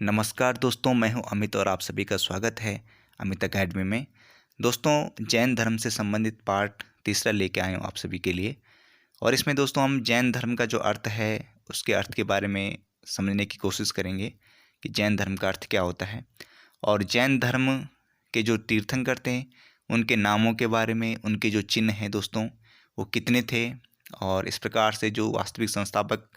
नमस्कार दोस्तों, मैं हूं अमित और आप सभी का स्वागत है अमित अकेडमी में। दोस्तों, जैन धर्म से संबंधित पार्ट तीसरा लेके आए हूं आप सभी के लिए। और इसमें दोस्तों हम जैन धर्म का जो अर्थ है उसके अर्थ के बारे में समझने की कोशिश करेंगे कि जैन धर्म का अर्थ क्या होता है। और जैन धर्म के जो तीर्थंकर थे उनके नामों के बारे में, उनके जो चिन्ह हैं दोस्तों वो कितने थे, और इस प्रकार से जो वास्तविक संस्थापक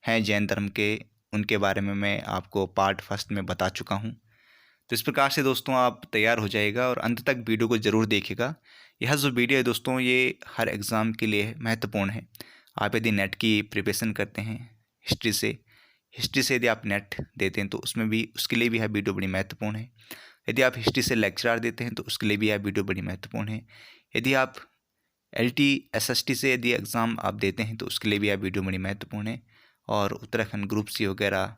हैं जैन धर्म के उनके बारे में मैं आपको पार्ट फर्स्ट में बता चुका हूँ। तो इस प्रकार से दोस्तों आप तैयार हो जाइएगा और अंत तक वीडियो को ज़रूर देखिएगा। यह जो वीडियो है दोस्तों ये हर एग्ज़ाम के लिए महत्वपूर्ण है। आप यदि नेट की प्रिपरेशन करते हैं हिस्ट्री से यदि आप नेट देते हैं तो उसमें भी उसके लिए भी यह वीडियो बड़ी महत्वपूर्ण है। यदि आप हिस्ट्री से लेक्चरर देते हैं तो उसके लिए भी यह वीडियो बड़ी महत्वपूर्ण है। यदि आप LT SST से यदि एग्ज़ाम आप देते हैं तो उसके लिए भी यह वीडियो बड़ी महत्वपूर्ण है। और उत्तराखंड ग्रुप C वगैरह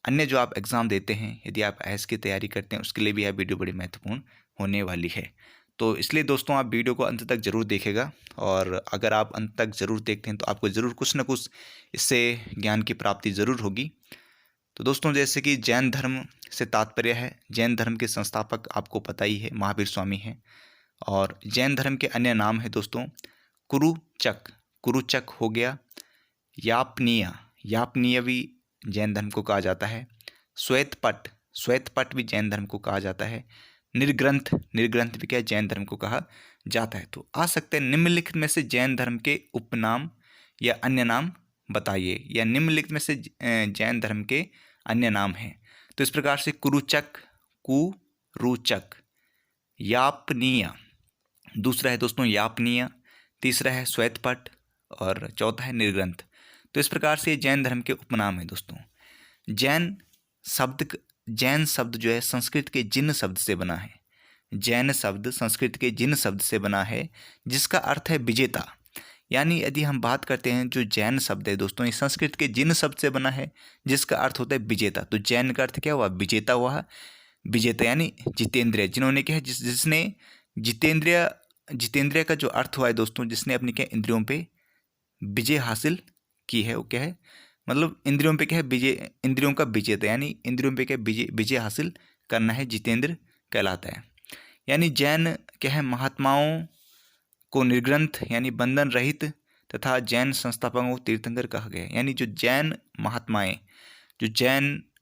अन्य जो आप एग्ज़ाम देते हैं, यदि आप IAS की तैयारी करते हैं उसके लिए भी यह वीडियो बड़ी महत्वपूर्ण होने वाली है। तो इसलिए दोस्तों आप वीडियो को अंत तक ज़रूर देखिएगा, और अगर आप अंत तक ज़रूर देखते हैं तो आपको ज़रूर कुछ ना कुछ इससे ज्ञान की प्राप्ति ज़रूर होगी। तो दोस्तों जैसे कि जैन धर्म से तात्पर्य है, जैन धर्म के संस्थापक आपको पता ही है महावीर स्वामी हैं। और जैन धर्म के अन्य नाम है दोस्तों कुरुचक हो गया, यापनीय भी जैन धर्म को कहा जाता है, श्वेतपट भी जैन धर्म को कहा जाता है, निर्ग्रंथ भी क्या जैन धर्म को कहा जाता है। तो आ सकते हैं निम्नलिखित में से जैन धर्म के उपनाम या अन्य नाम बताइए, या निम्नलिखित में से जैन धर्म के अन्य नाम हैं। तो इस प्रकार से कुरुचक, यापनीय, दूसरा है दोस्तों यापनीय, तीसरा है श्वेतपट और चौथा है निर्ग्रंथ। तो इस प्रकार से जैन धर्म के उपनाम है दोस्तों। जैन शब्द जो है संस्कृत के जिन शब्द से बना है। जैन शब्द संस्कृत के जिन शब्द से बना है जिसका अर्थ है विजेता। यानी यदि हम बात करते हैं जो जैन शब्द है दोस्तों ये संस्कृत के जिन शब्द से बना है जिसका अर्थ होता है विजेता। तो जैन का अर्थ क्या हुआ? विजेता हुआ। विजेता यानी जितेंद्रिय, जिन्होंने क्या है जिसने जितेंद्रिय का जो अर्थ हुआ है दोस्तों, जिसने अपनी क्या इंद्रियों पे विजय हासिल की है, वो क्या है, मतलब इंद्रियों पे क्या है विजय, इंद्रियों का विजेता यानी इंद्रियों पे क्या विजय हासिल करना है, जितेंद्र कहलाता है। यानी जैन क्या है महात्माओं को निर्ग्रंथ यानी बंधन रहित तथा जैन संस्थापकों को तीर्थंकर कहा गया। यानी जो जैन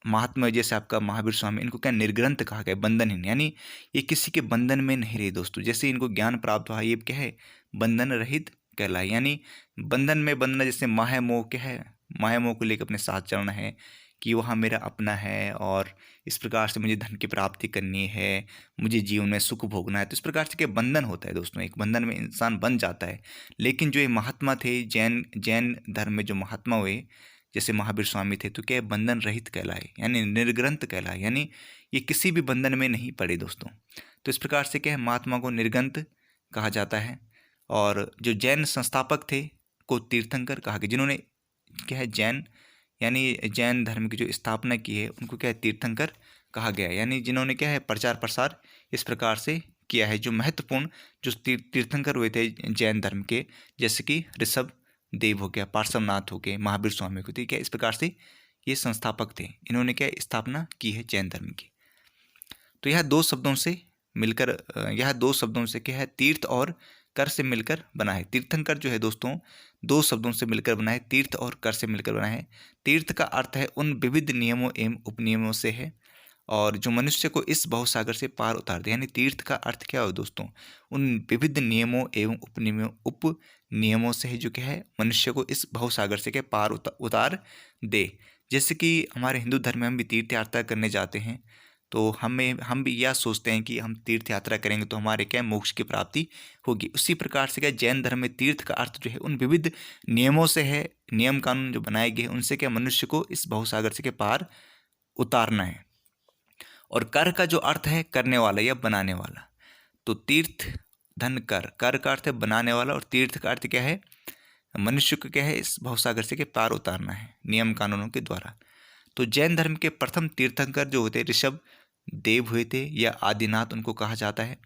महात्मा जैसे आपका महावीर स्वामी, इनको क्या निर्ग्रंथ कहा गया, बंधनहीन, यानी ये किसी के बंधन में नहीं रहे दोस्तों। जैसे इनको ज्ञान प्राप्त हुआ ये क्या है बंधन रहित कहलाए। यानी बंधन में बंधना, जैसे माया मोह क्या है, माया मोह को लेकर अपने साथ चलना है कि वहाँ मेरा अपना है और इस प्रकार से मुझे धन की प्राप्ति करनी है, मुझे जीवन में सुख भोगना है। तो इस प्रकार से क्या बंधन होता है दोस्तों, एक बंधन में इंसान बन जाता है। लेकिन जो ये महात्मा थे जैन धर्म में जो महात्मा हुए जैसे महावीर स्वामी थे तो क्या बंधन रहित कहलाए, यानी निर्ग्रंथ कहलाए, यानी ये किसी भी बंधन में नहीं पड़े दोस्तों। तो इस प्रकार से क्या है महात्मा को निर्ग्रंथ कहा जाता है। और जो जैन संस्थापक थे को तीर्थंकर कहा गया, जिन्होंने क्या है यानी जैन धर्म की जो स्थापना की है उनको क्या है तीर्थंकर कहा गया। यानी जिन्होंने क्या है प्रचार प्रसार इस प्रकार से किया है। जो महत्वपूर्ण जो तीर्थंकर हुए थे जैन धर्म के, जैसे कि ऋषभ देव हो गया, पार्श्वनाथ हो गए, महावीर स्वामी को, ठीक है, इस प्रकार से ये संस्थापक थे, इन्होंने क्या स्थापना की है जैन धर्म की। तो यह दो शब्दों से क्या है तीर्थ और कर से मिलकर बना है। तीर्थंकर जो है दोस्तों दो शब्दों से मिलकर बना है, तीर्थ और कर से मिलकर बना है। तीर्थ का अर्थ है उन विविध नियमों एवं उपनियमों से है और जो मनुष्य को इस भवसागर से पार उतार दे। यानी तीर्थ का अर्थ क्या हो दोस्तों, उन विविध नियमों एवं उपनियमों से है जो क्या है मनुष्य को इस भवसागर से क्या पार उतार दे। जैसे कि हमारे हिंदू धर्म में हम भी तीर्थ यात्रा करने जाते हैं तो हम भी यह सोचते हैं कि हम तीर्थ यात्रा करेंगे तो हमारे क्या मोक्ष की प्राप्ति होगी। उसी प्रकार से क्या जैन धर्म में तीर्थ का अर्थ जो है उन विविध नियमों से है, नियम कानून जो बनाए गए उनसे क्या मनुष्य को इस भवसागर से के पार उतारना है। और कर का जो अर्थ है करने वाला या बनाने वाला। तो तीर्थ धन कर का अर्थ है बनाने वाला और तीर्थ का अर्थ क्या है मनुष्य को क्या है इस भवसागर से के पार उतारना है नियम कानूनों के द्वारा। तो जैन धर्म के प्रथम तीर्थंकर जो होते ऋषभ देव हुए थे या आदिनाथ उनको कहा जाता है।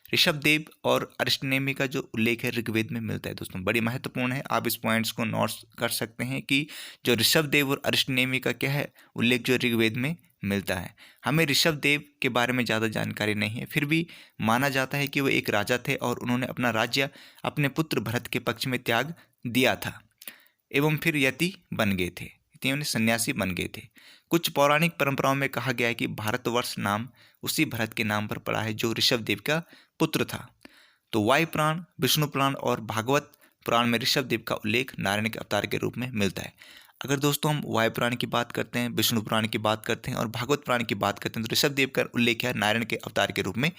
ऋषभ देव और अरिष्टनेमी का जो उल्लेख है ऋग्वेद में मिलता है दोस्तों, बड़ी महत्वपूर्ण है। आप इस पॉइंट्स को नोट कर सकते हैं कि जो ऋषभ देव और अरिष्टनेमी का क्या है उल्लेख जो ऋग्वेद में मिलता है। हमें ऋषभदेव के बारे में ज़्यादा जानकारी नहीं है, फिर भी माना जाता है कि वो एक राजा थे और उन्होंने अपना राज्य अपने पुत्र भरत के पक्ष में त्याग दिया था एवं फिर यति बन गए थे, यानी सन्यासी बन गए थे। कुछ पौराणिक परंपराओं में कहा गया है कि भारतवर्ष नाम उसी भरत के नाम पर पड़ा है जो ऋषभदेव का पुत्र था। तो वायु पुराण, विष्णु पुराण और भागवत पुराण में ऋषभदेव का उल्लेख नारायण के अवतार के रूप में मिलता है। अगर दोस्तों हम वायु पुराण की बात करते हैं, विष्णु पुराण की बात करते हैं और भागवत पुराण की बात करते हैं तो ऋषभदेव का उल्लेख है नारायण के अवतार के रूप में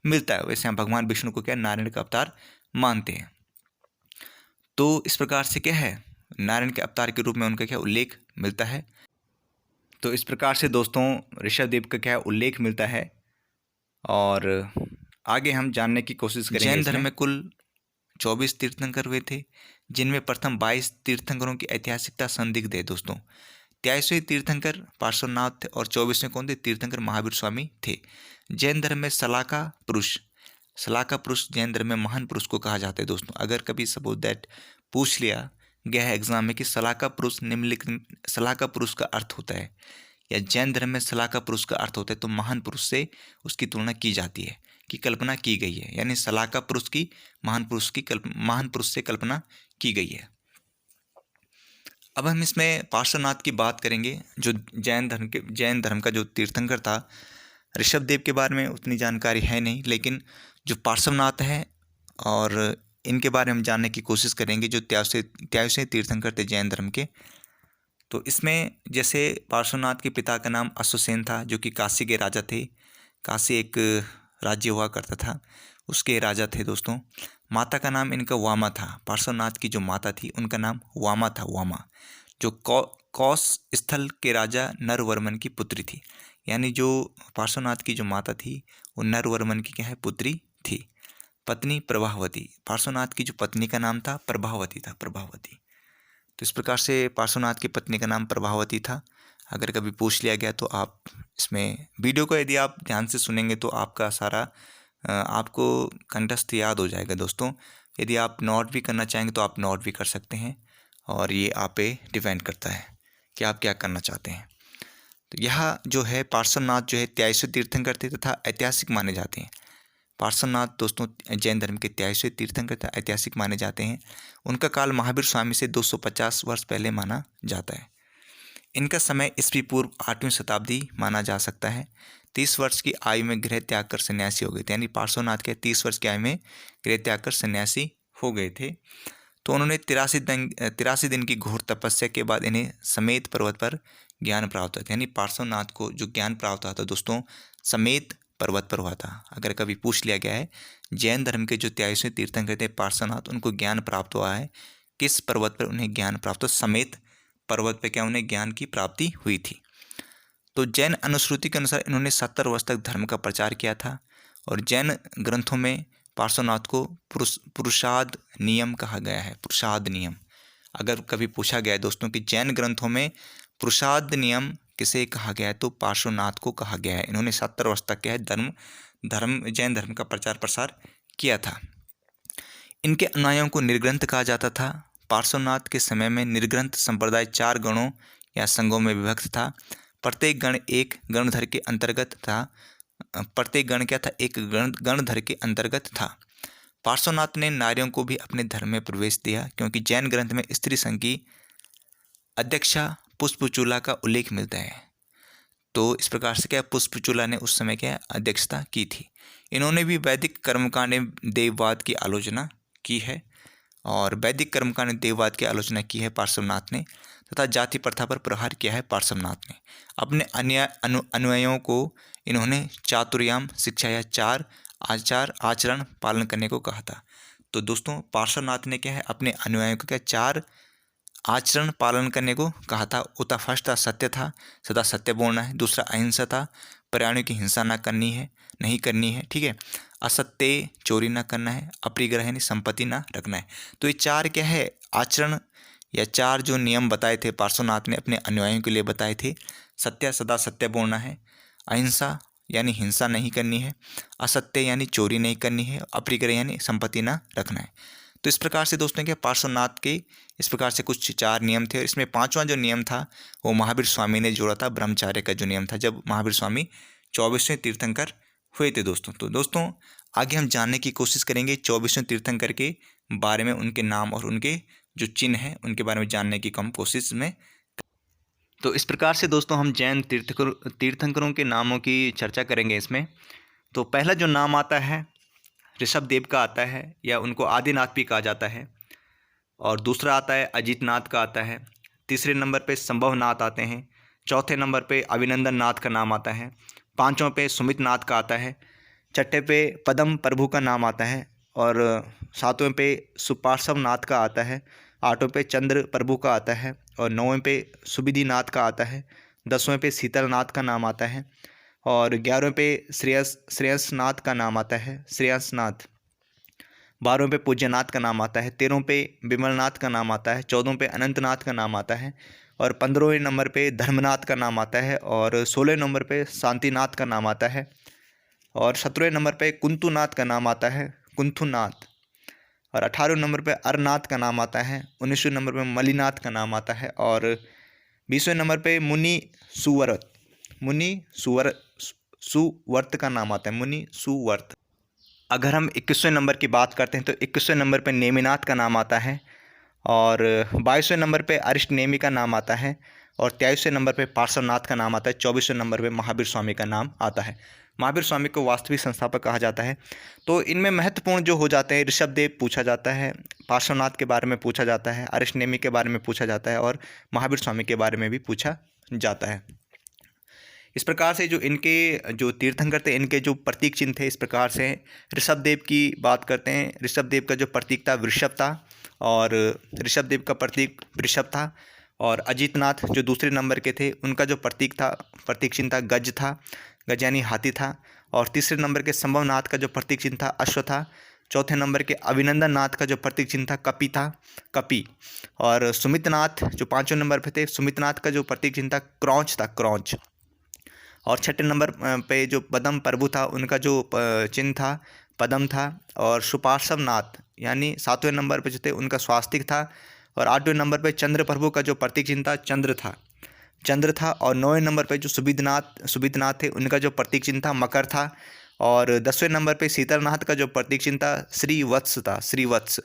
मिलता है। वैसे हम भगवान विष्णु को क्या नारायण का अवतार मानते हैं। तो इस प्रकार से क्या है, नारायण के अवतार के रूप में उनका क्या उल्लेख मिलता है। तो इस प्रकार से दोस्तों ऋषभदेव का क्या उल्लेख मिलता है और आगे हम जानने की कोशिश करेंगे। जैन धर्म में कुल 24 तीर्थंकर हुए थे, जिनमें प्रथम 22 तीर्थंकरों की ऐतिहासिकता संदिग्ध है दोस्तों। 23वें तीर्थंकर पार्श्वनाथ थे और 24वें कौन थे, तीर्थंकर महावीर स्वामी थे। जैन धर्म में सलाका पुरुष जैन धर्म में महान पुरुष को कहा जाता है दोस्तों। अगर कभी सपोज दैट पूछ लिया गया है एग्जाम में कि सलाका पुरुष निम्नलिखित सलाका पुरुष का अर्थ होता है या जैन धर्म में सलाका पुरुष का अर्थ होता है, तो महान पुरुष से उसकी तुलना की जाती है, की कल्पना की गई है, यानी सलाका पुरुष की महान पुरुष से कल्पना की गई है। अब हम इसमें पार्श्वनाथ की बात करेंगे, जो जैन धर्म का जो तीर्थंकर था। ऋषभदेव के बारे में उतनी जानकारी है नहीं, लेकिन जो पार्श्वनाथ है और इनके बारे में हम जानने की कोशिश करेंगे, जो 23वें तीर्थंकर थे जैन धर्म के। तो इसमें जैसे पार्श्वनाथ के पिता का नाम अश्वसेन था, जो कि काशी के राजा थे। काशी एक राज्य हुआ करता था, उसके राजा थे दोस्तों। माता का नाम इनका वामा था। पार्श्वनाथ की जो माता थी उनका नाम वामा था, वामा, जो कौश स्थल के राजा नरवर्मन की पुत्री थी। यानी जो पार्श्वनाथ की जो माता थी वो नरवर्मन की क्या है, पुत्री थी। पत्नी प्रभावती, पार्श्वनाथ की जो पत्नी का नाम था प्रभावती था, प्रभावती। तो इस प्रकार से पार्श्वनाथ की पत्नी का नाम प्रभावती था। अगर कभी पूछ लिया गया तो आप इसमें वीडियो को यदि आप ध्यान से सुनेंगे तो आपका सारा आपको कंठस्थ याद हो जाएगा दोस्तों। यदि आप नोट भी करना चाहेंगे तो आप नोट भी कर सकते हैं, और ये आप पे डिपेंड करता है कि आप क्या करना चाहते हैं। तो यह जो है पार्श्वनाथ जो है 23वें तीर्थंकर थे तथा ऐतिहासिक माने जाते हैं। पार्श्वनाथ दोस्तों जैन धर्म के 23वें तीर्थंकर तथा ऐतिहासिक माने जाते हैं। उनका काल महावीर स्वामी से 250 वर्ष पहले माना जाता है। इनका समय ईस्वी पूर्व 8वीं शताब्दी माना जा सकता है। 30 वर्ष की आयु में गृह त्याग कर सन्यासी हो गए थे, यानी पार्श्वनाथ के 30 वर्ष की आयु में गृह त्याग कर सन्यासी हो गए थे। तो उन्होंने 83 दिन की घोर तपस्या के बाद इन्हें समेत पर्वत पर ज्ञान प्राप्त हुआ था। यानी पार्श्वनाथ को जो ज्ञान प्राप्त हुआ था दोस्तों समेत पर्वत पर हुआ था। अगर कभी पूछ लिया गया है जैन धर्म के जो 23वें तीर्थंकर थे पार्श्वनाथ, उनको ज्ञान प्राप्त हुआ है, किस पर्वत पर उन्हें ज्ञान प्राप्त हुआ, समेत पर्वत पर क्या उन्हें ज्ञान की प्राप्ति हुई थी। तो जैन अनुश्रुति के अनुसार इन्होंने 70 वर्ष तक धर्म का प्रचार किया था, और जैन ग्रंथों में पार्श्वनाथ को पुरुषाद नियम कहा गया है, पुरुषाद नियम। अगर कभी पूछा गया है दोस्तों कि जैन ग्रंथों में पुरुषाद नियम किसे कहा गया है, तो पार्श्वनाथ को कहा गया है। इन्होंने 70 वर्ष तक क्या है जैन धर्म का प्रचार प्रसार किया था। इनके अनुयायियों को निर्ग्रंथ कहा जाता था। पार्श्वनाथ के समय में निर्ग्रंथ संप्रदाय 4 गणों या संघों में विभक्त था। प्रत्येक गण एक गणधर के अंतर्गत था। प्रत्येक गण क्या था, एक गणधर के अंतर्गत था। पार्श्वनाथ ने नारियों को भी अपने धर्म में प्रवेश दिया, क्योंकि जैन ग्रंथ में स्त्री संघ की अध्यक्षा पुष्पचूला का उल्लेख मिलता है। तो इस प्रकार से क्या पुष्पचूला ने उस समय क्या अध्यक्षता की थी। इन्होंने भी वैदिक कर्मकांड देववाद की आलोचना की है, और वैदिक कर्मकांड देववाद की आलोचना की है पार्श्वनाथ ने, तथा जाति प्रथा पर प्रहार किया है पार्श्वनाथ ने। अपने अनुयायियों को इन्होंने चातुर्याम शिक्षा या 4 आचरण पालन करने को कहा था। तो दोस्तों पार्श्वनाथ ने क्या है अपने अनुयायियों को क्या 4 आचरण पालन करने को कहा था। उता फर्स्ट था सत्य था, सदा सत्य बोलना है। दूसरा अहिंसा था, प्राणियों की हिंसा नहीं करनी है, ठीक है। असत्य, चोरी ना करना है। अपरिग्रह यानी संपत्ति ना रखना है। तो ये 4 क्या है आचरण या 4 जो नियम बताए थे पार्श्वनाथ ने अपने अनुयायियों के लिए बताए थे। सत्य, सदा सत्य बोलना है। अहिंसा यानी हिंसा नहीं करनी है। असत्य यानी चोरी नहीं करनी है। अपरिग्रह यानी संपत्ति ना रखना है। तो इस प्रकार से दोस्तों क्या पार्श्वनाथ के इस प्रकार से कुछ 4 नियम थे। इसमें 5वां जो नियम था वो महावीर स्वामी ने जोड़ा था, ब्रह्मचार्य का जो नियम था, जब महावीर स्वामी 24वें तीर्थंकर हुए थे दोस्तों। तो दोस्तों आगे हम जानने की कोशिश करेंगे 24वें तीर्थंकर के बारे में, उनके नाम और उनके जो चिन्ह हैं उनके बारे में जानने की कम कोशिश में। तो इस प्रकार से दोस्तों हम जैन तीर्थंकरों के नामों की चर्चा करेंगे इसमें। तो पहला जो नाम आता है ऋषभदेव का आता है, या उनको आदिनाथ भी कहा जाता है। और दूसरा आता है अजितनाथ का आता है। तीसरे नंबर पे संभवनाथ आते हैं। चौथे नंबर पे अभिनंदन नाथ का नाम आता है। पाँचवें पे सुमित नाथ का आता है। छठे पे पदम प्रभु का नाम आता है। और सातवें पे सुपार्श्व नाथ का आता है। आठवें पे चंद्र प्रभु का आता है। और नौवें पे सुबिधि नाथ का आता है। 10वें पे शीतल नाथ का नाम आता है। और 11वें पे श्रेयस नाथ का नाम आता है, श्रेयस नाथ। 12वें पे पूज्यनाथ का नाम आता है। 13वें पे विमलनाथ का नाम आता है। 14वें पे अनंतनाथ का नाम आता है। और 15वें नंबर पे धर्मनाथ का नाम आता है। और 16वें नंबर पे शांतिनाथ का नाम आता है। और 17वें नंबर पे कुंतुनाथ का नाम आता है, कुंथुनाथ। और 18वें नंबर पे अरनाथ का नाम आता है। 19वें नंबर पे मलिनाथ का नाम आता है। और 20वें नंबर पे मुनि सुवर्त का नाम आता है, मुनि सुवर्त। अगर हम 21वें नंबर की बात करते हैं तो 21वें नंबर पे नेमिनाथ का नाम आता है। और 22वें नंबर पे अरिष्टनेमि का नाम आता है। और 23वें नंबर पे पार्श्वनाथ का नाम आता है। 24वें नंबर पे महावीर स्वामी का नाम आता है। महावीर स्वामी को वास्तविक संस्थापक कहा जाता है। तो इनमें महत्वपूर्ण जो हो जाते हैं, ऋषभदेव पूछा जाता है, पार्श्वनाथ के बारे में पूछा जाता है, अरिष्टनेमि के बारे में पूछा जाता है, और महावीर स्वामी के बारे में भी पूछा जाता है। इस प्रकार से जो इनके जो तीर्थंकर थे, इनके जो प्रतीक चिन्ह थे इस प्रकार से। ऋषभदेव की बात करते हैं। ऋषभदेव का जो प्रतीक था वृषभ था, और ऋषभदेव का प्रतीक वृषभ था। और अजितनाथ जो दूसरे नंबर के थे, उनका जो प्रतीक चिन्ह था गज था, गज यानी हाथी था। और तीसरे नंबर के संभवनाथ का जो प्रतीक चिन्ह था अश्व था। चौथे नंबर के अभिनंदन नाथ का जो प्रतीक चिन्ह था कपि था, कपि। और सुमितनाथ जो 5वें नंबर पे थे, सुमितनाथ का जो प्रतीक चिन्ह था क्रौंच था, क्रौंच। और छठे नंबर पे जो पदम प्रभु था, उनका जो चिन्ह था पदम था। और सुपार्श्व नाथ यानी 7वें नंबर पे जो थे उनका स्वास्तिक था। और 8वें नंबर पे चंद्र प्रभु का जो प्रतीक चिन्ह था चंद्र था। और 9वें नंबर पे जो सुबिधनाथ थे, उनका जो प्रतीक चिन्ह था मकर था। और 10वें नंबर पे शीतलनाथ का जो प्रतीक चिन्ह था श्रीवत्स था, श्रीवत्स।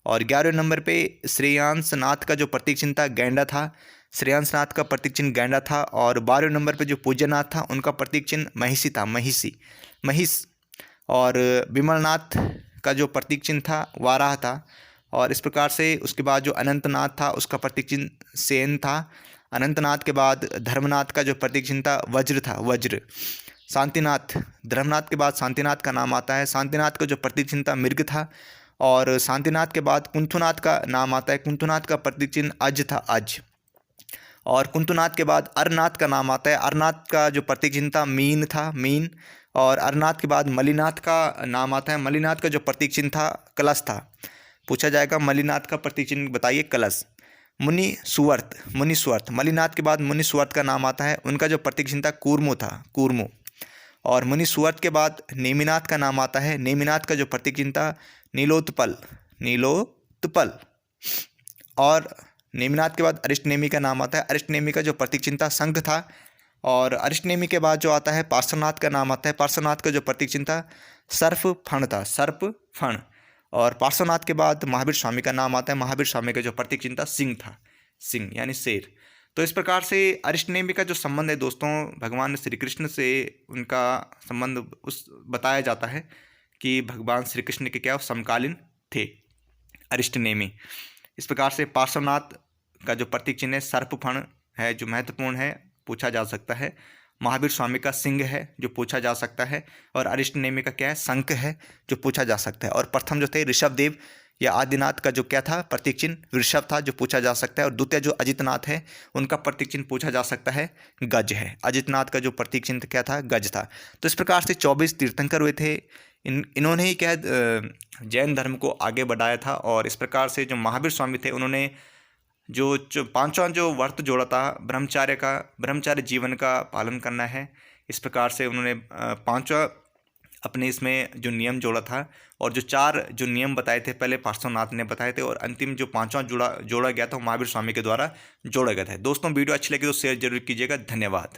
और 11वें नंबर पे श्रेयांसनाथ का जो प्रतीक चिन्ह था गैंडा था, श्रेयांसनाथ का प्रतीक चिन्ह गैंडा था। और 12वें नंबर पे जो पूज्यनाथ था, उनका प्रतीक चिन्ह महिषी था, महिष। और विमलनाथ का जो प्रतीक चिन्ह था वाराह था। और इस प्रकार से उसके बाद जो अनंतनाथ था, उसका प्रतीक चिन्ह सेन था। अनंतनाथ के बाद धर्मनाथ का जो प्रतीक चिन्ह था वज्र था, वज्र। शांतिनाथ, धर्मनाथ के बाद शांतिनाथ का नाम आता है। शांतिनाथ का जो प्रतीक चिन्ह था मृग था। और शांतिनाथ के बाद कुंथुनाथ का नाम आता है। कुंथुनाथ का प्रतीक चिन्ह अज था, अज। और कुंतुनाथ के बाद अरनाथ का नाम आता है। अरनाथ का जो प्रतीक चिन्ह था मीन था, मीन। और अरनाथ के बाद मलिनाथ का नाम आता है। मलिनाथ का जो प्रतीक चिन्ह था कलश था। पूछा जाएगा मलिनाथ का प्रतीक चिन्ह बताइए, कलश। मुनि सुवर्त, मलिनाथ के बाद मुनि सुवर्त का नाम आता है। उनका जो प्रतीक चिन्ह था कूर्मो था, कूर्मो। और मुनि सुवर्त के बाद नेमिनाथ का नाम आता है। नेमिनाथ का जो प्रतीक चिन्ह था नीलोत्पल, नीलोत्पल। और नेमिनाथ के बाद अरिष्टनेमि का नाम आता है। अरिष्टनेमि का जो प्रतीक चिन्ह था शंख था। और अरिष्टनेमि के बाद जो आता है पार्श्वनाथ का नाम आता है। पार्श्वनाथ का जो प्रतीक चिन्ह था सर्पफण था, सर्पफण। और पार्श्वनाथ के बाद महावीर स्वामी का नाम आता है। महावीर स्वामी का जो प्रतीक चिन्ह था सिंह था, सिंह यानी शेर। तो इस प्रकार से अरिष्टनेमि का जो संबंध है दोस्तों, भगवान श्री कृष्ण से उनका संबंध उस बताया जाता है कि भगवान श्री कृष्ण के क्या समकालीन थे अरिष्टनेमि। इस प्रकार से पार्श्वनाथ का जो प्रतीक चिन्ह है सर्पफण है, जो महत्वपूर्ण है, पूछा जा सकता है। महावीर स्वामी का सिंह है, जो पूछा जा सकता है। और अरिष्टनेमि का क्या है, शंख है, जो पूछा जा सकता है। और प्रथम जो थे ऋषभदेव या आदिनाथ का जो क्या था प्रतीक चिन्ह वृषभ था, जो पूछा जा सकता है। और द्वितीय जो अजितनाथ है, उनका प्रतीक चिन्ह पूछा जा सकता है गज है। अजितनाथ का जो प्रतीक चिन्ह क्या था, गज था। तो इस प्रकार से 24 तीर्थंकर हुए थे। इन्होंने ही क्या जैन धर्म को आगे बढ़ाया था। और इस प्रकार से जो महावीर स्वामी थे, उन्होंने जो 5वां जो व्रत जोड़ा था ब्रह्मचार्य जीवन का पालन करना है। इस प्रकार से उन्होंने 5वां अपने इसमें जो नियम जोड़ा था, और जो 4 जो नियम बताए थे पहले पार्श्वनाथ ने बताए थे, और अंतिम जो 5वां जोड़ा गया था वो महावीर स्वामी के द्वारा जोड़ा गया था। दोस्तों वीडियो अच्छी लगी तो शेयर जरूर कीजिएगा। धन्यवाद।